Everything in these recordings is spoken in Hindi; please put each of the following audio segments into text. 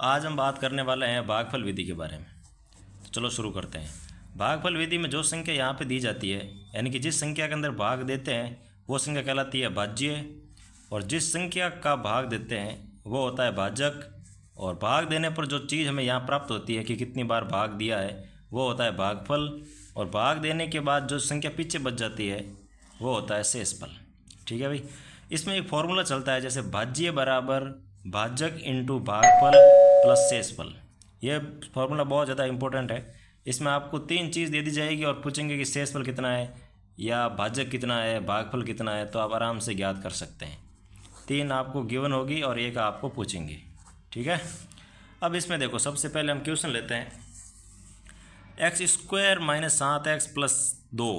आज हम बात करने वाले हैं भागफल विधि के बारे में। तो चलो शुरू करते हैं। भागफल विधि में जो संख्या यहाँ पे दी जाती है, यानी कि जिस संख्या के अंदर भाग देते हैं वो संख्या कहलाती है भाज्य, और जिस संख्या का भाग देते हैं वो होता है भाजक। और भाग देने पर जो चीज़ हमें यहाँ प्राप्त होती है कि कितनी बार भाग दिया है वो होता है भागफल, और भाग देने के बाद जो संख्या पीछे बच जाती है वो होता है शेषफल। ठीक है भाई। इसमें एक फॉर्मूला चलता है, जैसे भाज्य बराबर भाजक इंटू भागफल प्लस शेषफल। ये फॉर्मूला बहुत ज़्यादा इंपॉर्टेंट है। इसमें आपको तीन चीज़ दे दी जाएगी और पूछेंगे कि शेषफल कितना है या भाजक कितना है, भागफल कितना है, तो आप आराम से ज्ञात कर सकते हैं। तीन आपको गिवन होगी और एक आपको पूछेंगे। ठीक है। अब इसमें देखो, सबसे पहले हम क्वेश्चन लेते हैं। x² माइनस 7x प्लस 2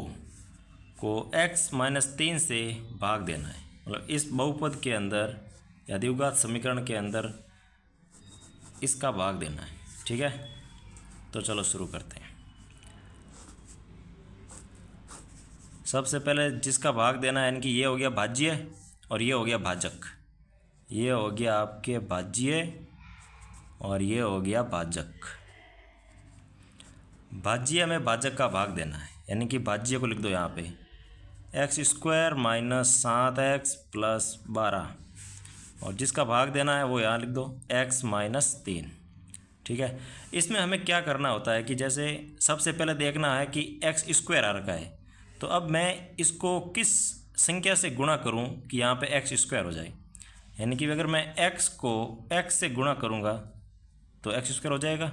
को x माइनस 3 से भाग देना है। मतलब इस बहुपद के अंदर या द्विघात समीकरण के अंदर इसका भाग देना है। ठीक है। तो चलो शुरू करते हैं। सबसे पहले जिसका भाग देना है, यानी कि ये हो गया भाज्य और ये हो गया भाजक। ये हो गया आपके भाज्य और ये हो गया भाजक। भाज्य में भाजक का भाग देना है, यानी कि भाज्य को लिख दो यहाँ पे x² माइनस 7x प्लस 12, और जिसका भाग देना है वो यहाँ लिख दो x माइनस 3। ठीक है। इसमें हमें क्या करना होता है कि जैसे सबसे पहले देखना है कि x² आ रखा है, तो अब मैं इसको किस संख्या से गुणा करूं कि यहाँ पे x² हो जाए। यानी कि अगर मैं x को x से गुणा करूँगा तो x² हो जाएगा।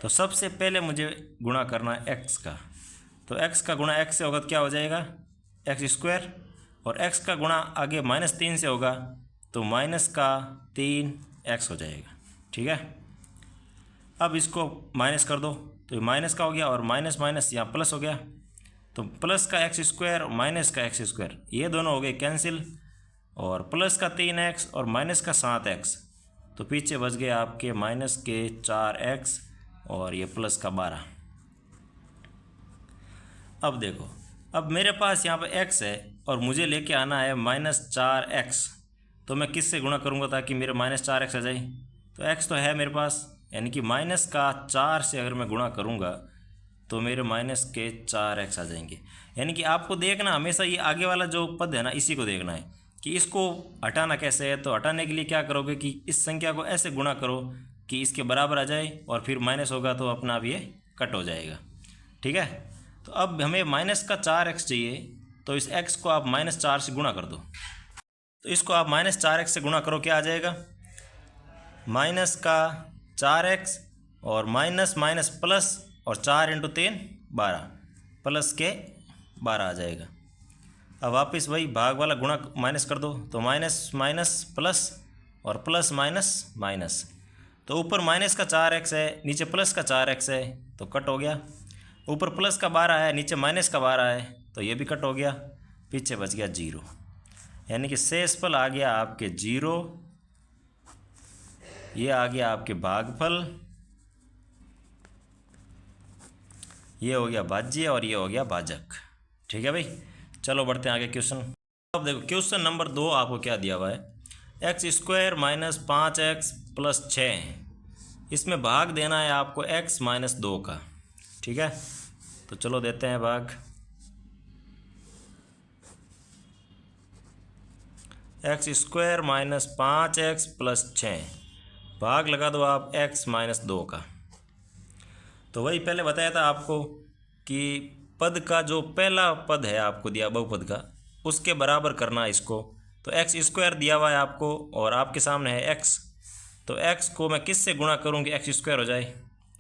तो सबसे पहले मुझे गुणा करना है x का, तो x का गुणा x से होगा तो क्या हो जाएगा x², और x का गुणा आगे -3 से होगा तो माइनस का 3x हो जाएगा। ठीक है। अब इसको माइनस कर दो तो माइनस का हो गया, और माइनस माइनस यहाँ प्लस हो गया, तो प्लस का x² और माइनस का x² ये दोनों हो गए कैंसिल, और प्लस का 3x और माइनस का 7x, तो पीछे बच गए आपके माइनस के 4x और ये प्लस का 12। अब देखो, अब मेरे पास यहाँ पे x है और मुझे लेके आना है -4x, तो मैं किस से गुणा करूँगा ताकि मेरे -4x आ जाए। तो x तो है मेरे पास, यानी कि माइनस का 4 से अगर मैं गुणा करूँगा तो मेरे माइनस के 4x आ जाएंगे। यानी कि आपको देखना हमेशा ये आगे वाला जो पद है ना, इसी को देखना है कि इसको हटाना कैसे है। तो हटाने के लिए क्या करोगे कि इस संख्या को ऐसे गुणा करो कि इसके बराबर आ जाए, और फिर माइनस होगा तो अपना अब ये कट हो जाएगा। ठीक है। तो अब हमें माइनस का 4x चाहिए, तो इस x को आप -4 से गुणा कर दो। तो इसको आप -4x से गुणा करो, क्या आ जाएगा माइनस का 4x और माइनस माइनस प्लस, और 4 × 3 12, प्लस के 12 आ जाएगा। अब वापस वही भाग वाला गुणा माइनस कर दो, तो माइनस माइनस प्लस और प्लस माइनस माइनस, तो ऊपर माइनस का 4x है नीचे प्लस का 4x है तो कट हो गया। ऊपर प्लस का 12 है नीचे माइनस का 12 है तो ये भी कट हो गया, पीछे बच गया 0। यानी कि शेषफल आ गया आपके 0, ये आ गया आपके भागफल, ये हो गया भाज्य और ये हो गया भाजक। ठीक है भाई। चलो बढ़ते हैं आगे क्वेश्चन। अब देखो क्वेश्चन नंबर 2 आपको क्या दिया हुआ है, x² माइनस 5x प्लस 6। इसमें भाग देना है आपको x माइनस 2 का। ठीक है। तो चलो देते हैं भाग। x² माइनस 5x प्लस 6, भाग लगा दो आप x माइनस 2 का। तो वही पहले बताया था आपको कि पद का जो पहला पद है आपको दिया बहुपद का, उसके बराबर करना इसको। तो x² दिया हुआ है आपको और आपके सामने है x, तो x को मैं किस से गुणा करूँ कि x² हो जाए।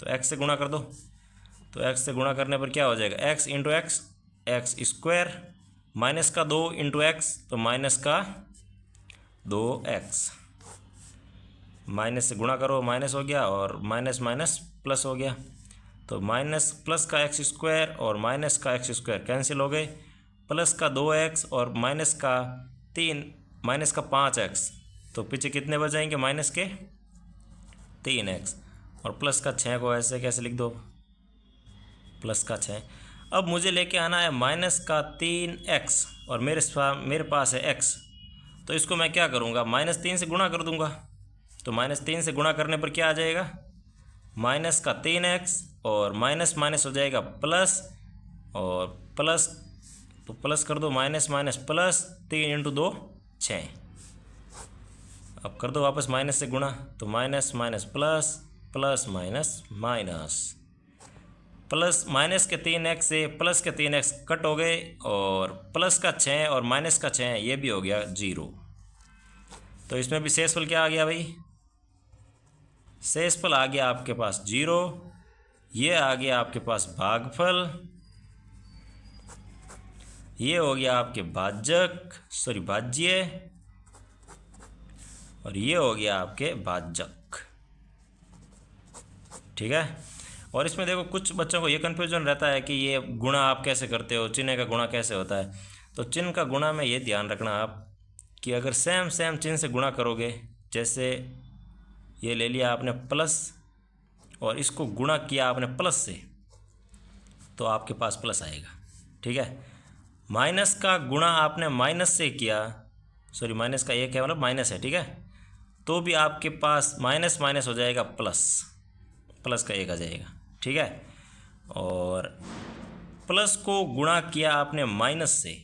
तो x से गुणा कर दो, तो x से गुणा करने पर क्या हो जाएगा x × x, x², माइनस का 2 × x, तो माइनस का 2x, माइनस से गुणा करो माइनस हो गया, और माइनस माइनस प्लस हो गया, तो माइनस प्लस का x² और माइनस का x² कैंसिल हो गए, प्लस का 2x और माइनस का 3, माइनस का 5x, तो पीछे कितने बच जाएंगे माइनस के 3x, और प्लस का 6 को ऐसे कैसे लिख दो प्लस का 6। अब मुझे लेके आना है माइनस का 3x और मेरे पास है x, तो इसको मैं क्या करूँगा -3 से गुणा कर दूँगा। तो -3 से गुणा करने पर क्या आ जाएगा, माइनस का 3x और माइनस माइनस हो जाएगा प्लस, और प्लस तो प्लस कर दो, माइनस माइनस प्लस, 3 × 2 6। अब कर दो वापस माइनस से गुणा, तो minus minus plus, plus minus minus, plus minus के 3x से प्लस के 3x कट हो गए, और प्लस का 6 और माइनस का 6 ये भी हो गया 0। तो इसमें भी शेषफल क्या आ गया भाई, शेषफल आ गया आपके पास 0। ये आ गया आपके पास भागफल, ये हो गया आपके भाज्य, और ये हो गया आपके भाजक। ठीक है। और इसमें देखो कुछ बच्चों को ये कन्फ्यूजन रहता है कि ये गुणा आप कैसे करते हो, चिन्ह का गुणा कैसे होता है। तो चिन्ह का गुणा में ये ध्यान रखना आप कि अगर सेम चिन्ह से गुणा करोगे, जैसे ये ले लिया आपने प्लस और इसको गुणा किया आपने प्लस से, तो आपके पास प्लस आएगा। ठीक है। माइनस का गुणा आपने माइनस से किया, सॉरी माइनस का एक है मतलब माइनस है, ठीक है, तो भी आपके पास माइनस माइनस हो जाएगा प्लस, प्लस का 1 आ जाएगा। ठीक है। और प्लस को गुणा किया आपने माइनस से,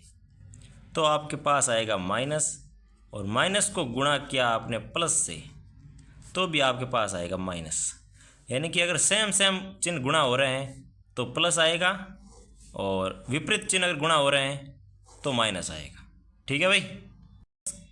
तो आपके पास आएगा माइनस, और माइनस को गुणा किया आपने प्लस से, तो भी आपके पास आएगा माइनस। यानी कि अगर सेम चिन्ह गुणा हो रहे हैं तो प्लस आएगा, और विपरीत चिन्ह अगर गुणा हो रहे हैं तो माइनस आएगा। ठीक है भाई,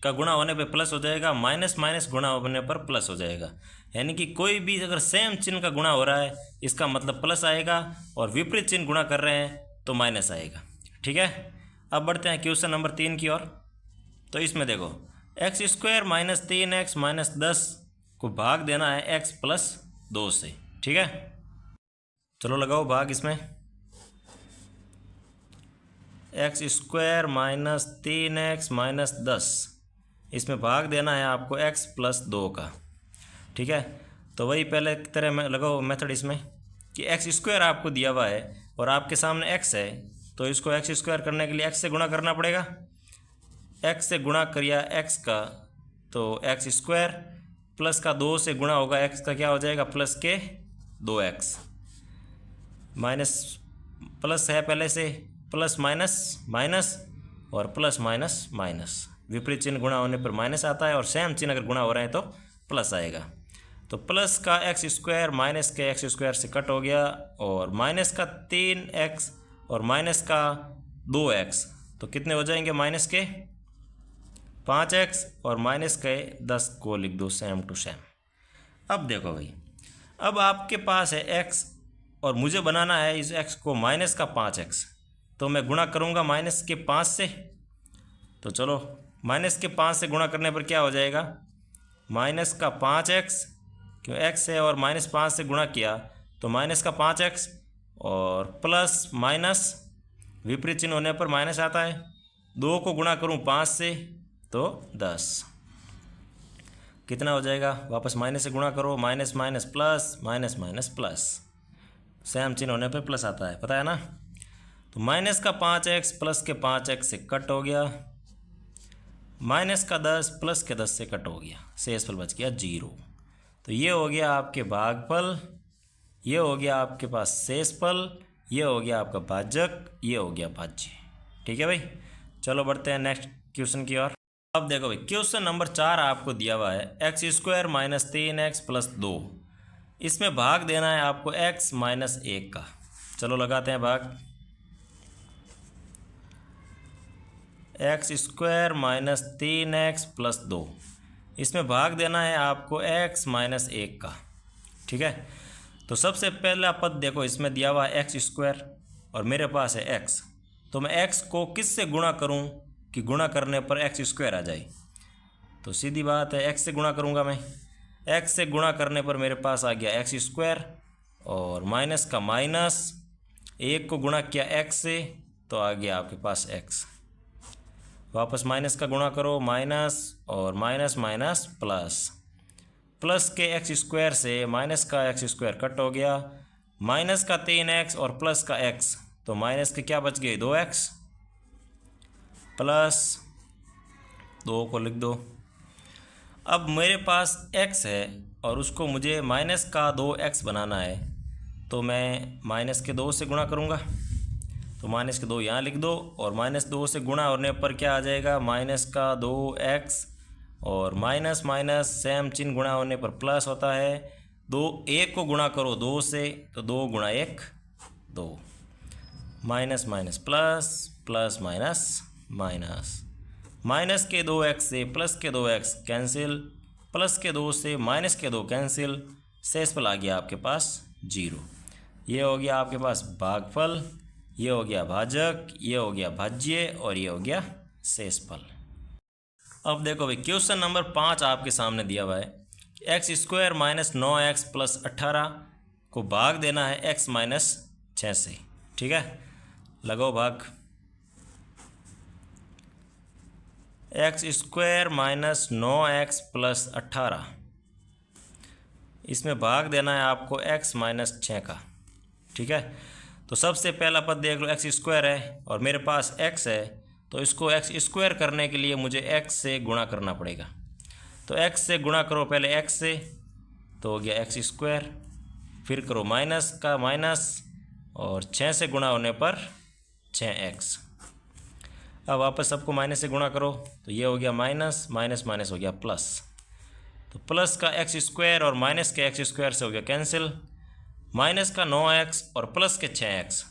का गुणा होने पे प्लस हो जाएगा, माइनस माइनस गुणा होने पर प्लस हो जाएगा। यानी कि कोई भी अगर सेम चिन्ह का गुणा हो रहा है इसका मतलब प्लस आएगा, और विपरीत चिन्ह गुणा कर रहे हैं तो माइनस आएगा। ठीक है। अब बढ़ते हैं क्वेश्चन नंबर 3 की ओर। तो इसमें देखो x² - 3x - 10 को भाग देना है x + 2 से। ठीक है, चलो लगाओ भाग इसमें। x² - 3x - 10, इसमें भाग देना है आपको x + 2 का। ठीक है। तो वही पहले की तरह मैं लगाओ मेथड इसमें कि x² आपको दिया हुआ है और आपके सामने x है, तो इसको x² करने के लिए x से गुणा करना पड़ेगा। x से गुणा करिए x का, तो x² प्लस का 2 से गुणा होगा x का, क्या हो जाएगा प्लस के 2x, माइनस प्लस है पहले से, प्लस माइनस माइनस और प्लस माइनस माइनस, विपरीत चिन्ह गुणा होने पर माइनस आता है, और सेम चिन्ह अगर गुणा हो रहे हैं तो प्लस आएगा। तो प्लस का x² माइनस के x² से कट हो गया, और माइनस का 3x और माइनस का 2x, तो कितने हो जाएंगे, माइनस के 5x और माइनस के 10 को लिख दो सेम टू सेम। अब देखो भाई, अब आपके पास है x और मुझे बनाना है इस x को माइनस का 5x, तो मैं गुणा करूँगा माइनस के 5 से। तो चलो माइनस के 5 से गुणा करने पर क्या हो जाएगा, माइनस का 5x, क्यों x है और -5 से गुणा किया तो माइनस का 5x, और प्लस माइनस विपरीत चिन्ह होने पर माइनस आता है। 2 को गुणा करूं 5 से तो 10, कितना हो जाएगा, वापस माइनस से गुणा करो, minus minus plus, minus minus plus, same चिन्ह होने पर प्लस आता है, पता है ना। तो माइनस का 5x प्लस के 5x से कट हो गया, माइनस का 10 प्लस के 10 से कट हो गया, शेषफल बच गया 0। तो ये हो गया आपके भागफल, ये हो गया आपके पास शेषफल, ये हो गया आपका भाजक, ये हो गया भाज्य। ठीक है भाई, चलो बढ़ते हैं नेक्स्ट क्वेश्चन की ओर। अब देखो भाई क्वेश्चन नंबर 4 आपको दिया हुआ है x² - 3x + 2, इसमें भाग देना है आपको x - 1 का। चलो लगाते हैं भाग। x² - 3x + 2, इसमें भाग देना है आपको x - 1 का। ठीक है। तो सबसे पहला पद देखो इसमें दिया हुआ है x² और मेरे पास है x, तो मैं x को किस से गुणा करूं कि गुणा करने पर x² आ जाए। तो सीधी बात है x से गुणा करूंगा मैं, x से गुणा करने पर मेरे पास आ गया x², और माइनस का माइनस, 1 को गुणा किया x से तो आ गया आपके पास x, वापस माइनस का गुणा करो, माइनस और माइनस माइनस प्लस, प्लस के x² से माइनस का x² कट हो गया, माइनस का 3x और प्लस का x, तो माइनस के क्या बच गए 2x, प्लस 2 को लिख दो। अब मेरे पास x है और उसको मुझे माइनस का 2x बनाना है, तो मैं माइनस के 2 से गुणा करूँगा। तो माइनस के 2 यहाँ लिख दो और माइनस 2 से गुणा होने पर क्या आ जाएगा, माइनस का 2x और माइनस माइनस सेम चिन्ह गुणा होने पर प्लस होता है। 1 को गुणा करो 2 से तो 2 गुणा 1 2, minus minus plus, plus minus minus, minus के 2x से प्लस के 2x कैंसिल, प्लस के 2 से माइनस के 2 कैंसिल, शेषफल आ गया आपके पास 0। ये हो गया आपके पास भागफल, ये हो गया भाजक, ये हो गया भाज्य और ये हो गया शेषफल। अब देखो भाई क्वेश्चन नंबर 5 आपके सामने दिया हुआ है। X square minus 9x plus 18 को भाग देना है x माइनस 6 से। ठीक है, लगाओ भाग। X square minus 9x plus 18, इसमें भाग देना है आपको x माइनस 6 का। ठीक है, तो सबसे पहला पद देख लो, एक्स स्क्वायर है और मेरे पास x है, तो इसको x स्क्वायर करने के लिए मुझे x से गुणा करना पड़ेगा। तो x से गुणा करो पहले x से, तो हो गया x स्क्वायर, फिर करो माइनस का माइनस और 6 से गुणा होने पर 6x। अब वापस सबको माइनस से गुणा करो तो ये हो गया माइनस, माइनस माइनस हो गया प्लस। तो प्लस का एक्स स्क्वायर और माइनस के एक्स स्क्वायर से हो गया कैंसिल, माइनस का 9x और प्लस के 6x,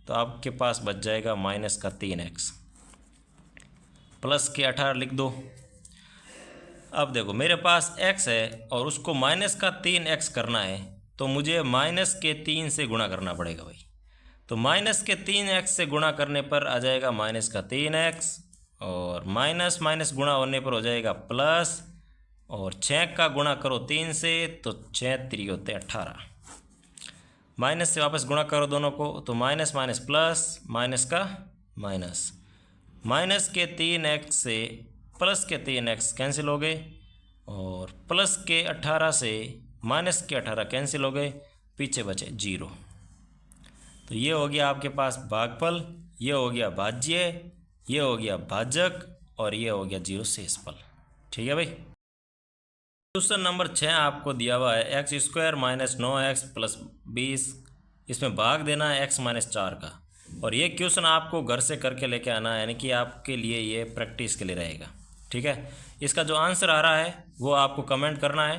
तो आपके पास बच जाएगा माइनस का 3x, प्लस के 18 लिख दो। अब देखो मेरे पास x है और उसको माइनस का 3x करना है, तो मुझे माइनस के 3 से गुणा करना पड़ेगा भाई। तो माइनस के 3x से गुणा करने पर आ जाएगा माइनस का 3x और माइनस माइनस गुणा होने पर हो जाएगा प्लस, और 6 का गुणा करो 3 से तो 6 3 होते 18, माइनस से वापस गुणा करो दोनों को तो माइनस माइनस प्लस, माइनस का माइनस, माइनस के 3x से प्लस के 3x कैंसिल हो गए और प्लस के 18 से माइनस के 18 कैंसिल हो गए, पीछे बचे 0। तो ये हो गया आपके पास भागफल, ये हो गया भाज्य, ये हो गया भाजक और ये हो गया 0 शेषफल। ठीक है भाई। क्वेश्चन नंबर 6 आपको दिया हुआ है, x square minus 9x plus 20, इसमें भाग देना है x माइनस 4 का। और ये क्वेश्चन आपको घर से करके लेके आना है, यानी कि आपके लिए ये प्रैक्टिस के लिए रहेगा। ठीक है, इसका जो आंसर आ रहा है वो आपको कमेंट करना है।